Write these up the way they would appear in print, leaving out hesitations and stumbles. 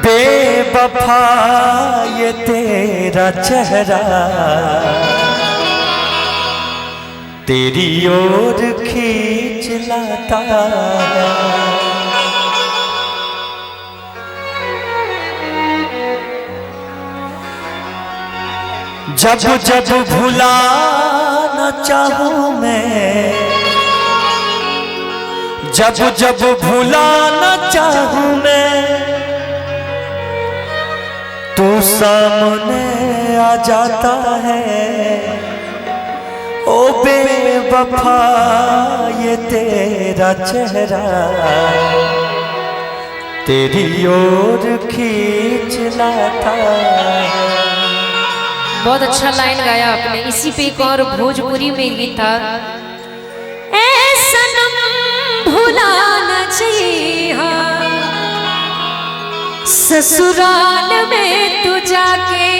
बेवफा ये तेरा चेहरा तेरी ओर खींच लाता है। जब जब भुलाना चाहूं मैं, जब जब भुलाना चाहूं मैं, तू सामने आ जाता है। ओ बेवफा ये तेरा चेहरा तेरी ओर खींच लाता है। बहुत अच्छा लाइन गाया आपने। इसी पे एक और भोजपुरी में गीत था, ऐ सनम भुलाना चाहिए ससुराल में तू जाके,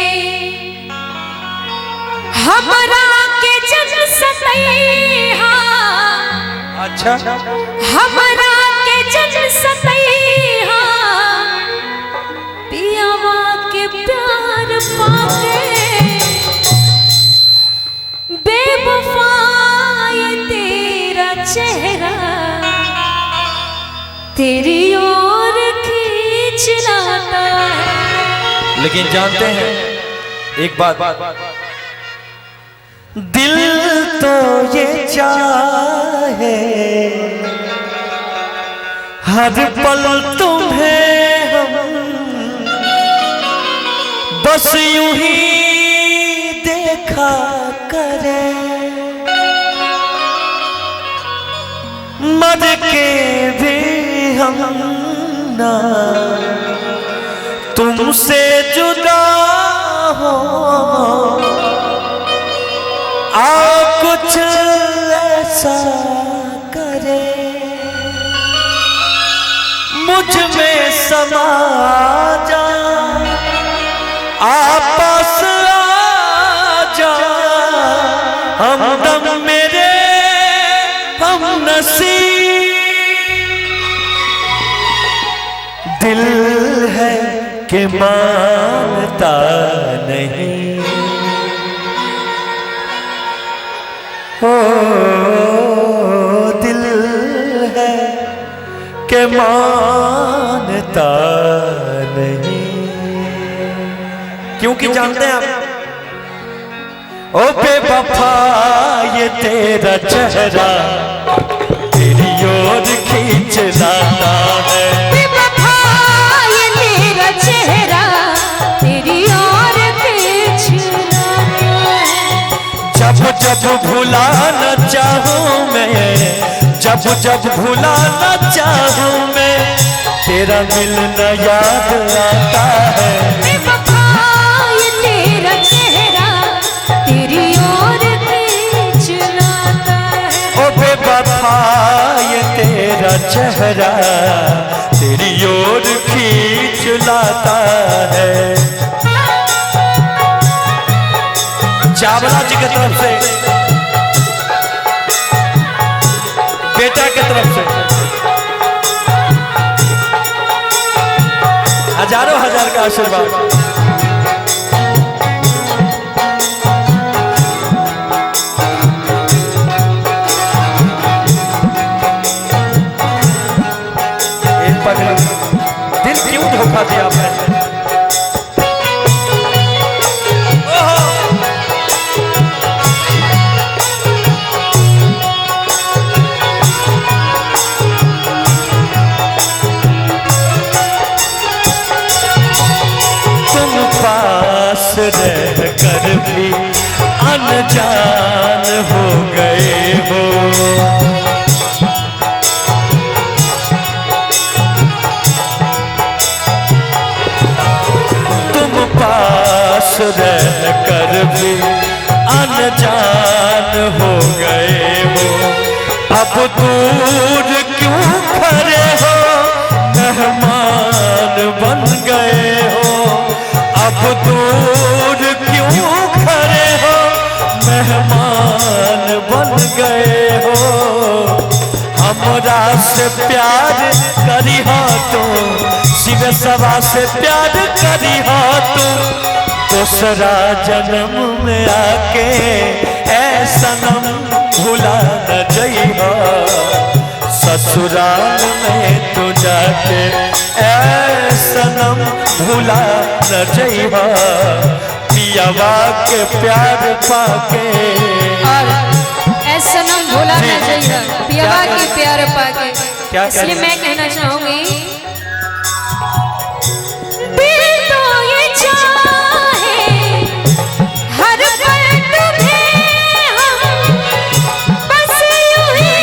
हमरा के जन सतैहा। अच्छा, हमरा के जन सतैहा, पियावा के प्यार पाके, बेवफा ये तेरा चेहरा तेरी ओर खींच लाता है। लेकिन जानते हैं एक बात, दिल तो ये चाहे हर पल तुम्हें हम बस यूं ही देखा करे, मर के भी हम ना तुमसे जुदा हो। आ कुछ ऐसा करे मुझ में समा जा, आपस आ जा, हमदम मेरे हम नसीब। दिल है कि मानता नहीं, ओ दिल है कि मानता नहीं। क्योंकि जानते हैं आप, ओ बेवफा ये तेरा चेहरा तेरी ओर खींच लाता है। बेवफा ये तेरा चेहरा तेरी ओर खींच लाता है। जब जब भुलाना चाहूं मैं, जब जब भुलाना चाहूं मैं, तेरा मिलना याद आता है। बेवफा ये तेरा चेहरा तेरी ओर खींच लाता है। ओ बेवफा ये तेरा चेहरा तेरी ओर खींच लाता है। चावला जी की तरफ से, बेटा की तरफ से हजारों हजार का आशीर्वाद। दिल क्यों धोखा दिया आपने? तुम पास रह कर भी अनजान हो गए हो, पास रह कर भी अनजान हो गए हो। अब दूर क्यों खड़े हो, मेहमान बन गए हो। अब दूर क्यों खड़े हो, मेहमान बन गए हो। हमरा से प्यार करी हो तू, शिव सवा से प्यार करी हो तू, दूसरा जन्म में आके ऐ सनम भुला न जइहो, ससुराल में तू जाके ऐ सनम भुला न जइहो, पियावा के प्यार पाके और ऐसा सनम भुला न जइहो, पियावा के प्यार पाके। इसलिए मैं कहना चाहूंगी, दिल तो ये चाहे हर पल तुम्हें हम बस यूं ही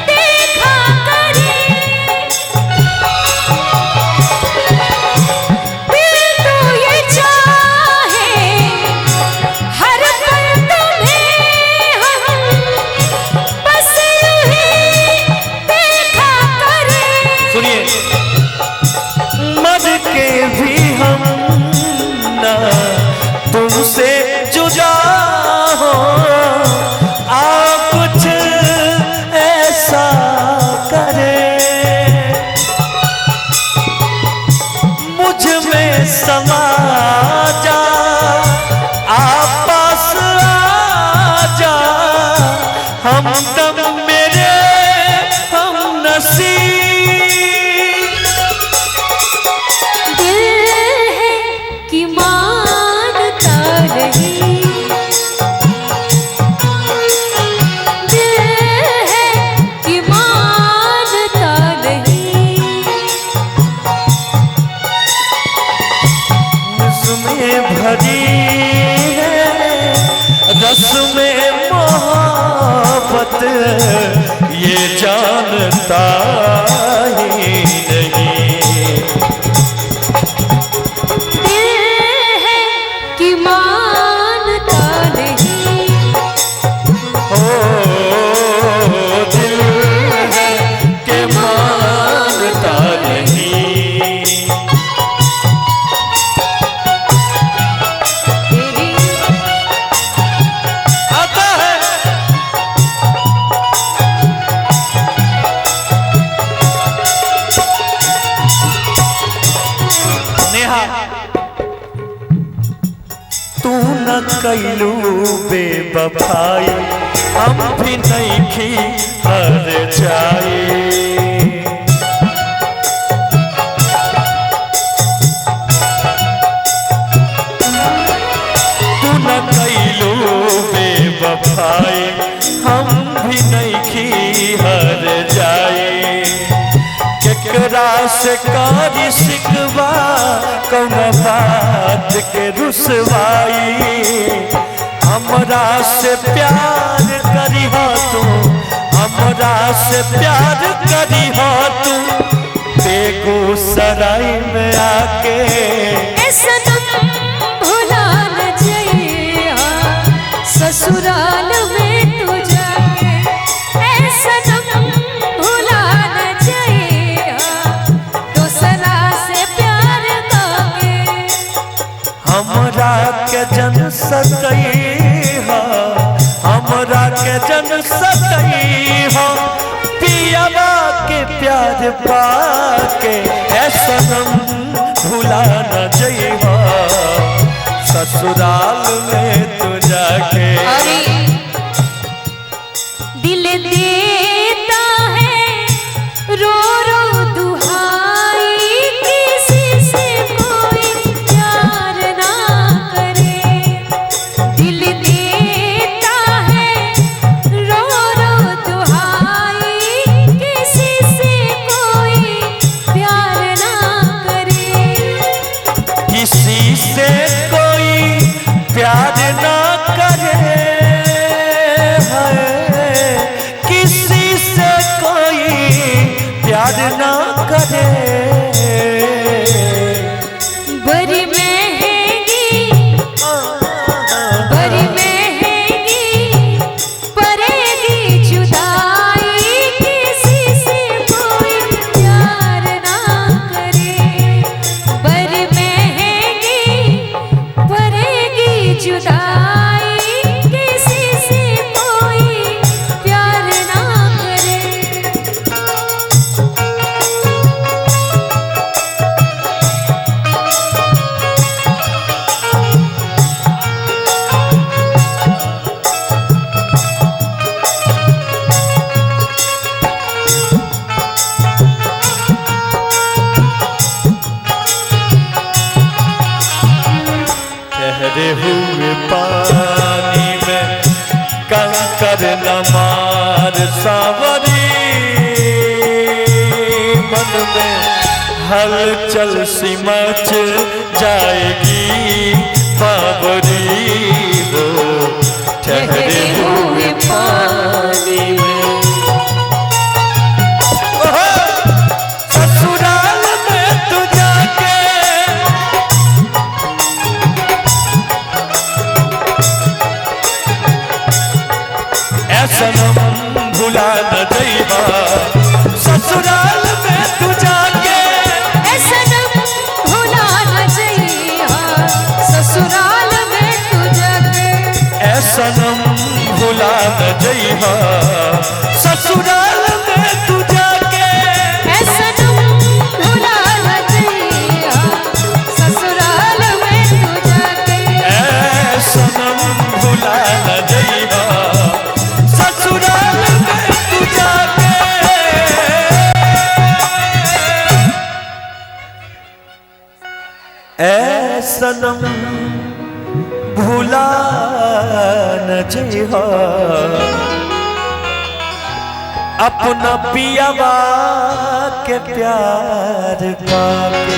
देखा करें, दिल तो ये चाहे हर पल तुम्हें हम बस यूं ही देखा करें। सुनिए, मर के भी हम ना तुमसे जुदा हो, आप कुछ ऐसा करे, मुझ में समा जा, आप पास आ जा, हमदम मेरे हम नसीब। दिल है कि मानता नहीं, दिल है कि मानता नहीं, उसमें भरी है रस में मोहब्बत, ये जानता ही नहीं, दिल है कि मानता नहीं, ओ दिल है के मानता नहीं। तेरी आता है नेहा, तू न कैलू बेवफाई, हम भी नहीं खी हर जाए, तू न कैलू बेवफाई, हम भी नहीं खी हर जाए, केकरा से कारी शिकवा कौन बात के रुसवाई, हमरा से प्यार करी हो तू, हमरा से प्यार करी हो तू, बेगूसराय में आके ऐ सनम भुला न जइहा, ससुराल में तू जाके ऐ सनम भुला न जइहा, दूसरा से प्यार करके। हमरा के जन सतई हो, हमरा के जन सतई हो, पियावा के प्यार पाके ऐ सनम भुला न जइहो, ससुराल में तू जाके। अरे दिल देता है रो रो दुहाई, किसी से कोई प्यार ना करे, दिल देता है रो रो दुहाई, किसी से कोई प्यार ना करे। ठहरे हुए पानी में कंकर न मार सावरी, मन में हलचल सी मच जाएगी बावरी हो ठहरे हुए पानी में। ससुराल में तू जाके सनम भुला न जइहा, ससुराल में तू जाके सनम भुला न जइहा, ससुराल में तू जाके सनम भुला न जइहा, ससुराल में तू जाके सनम भुला न जइहा, ससुराल में तू जाके सनम भुला न जइहा, ससुराल में तू जाके। सनम भुला न जइहा, अपना पियावा के प्यार पाके।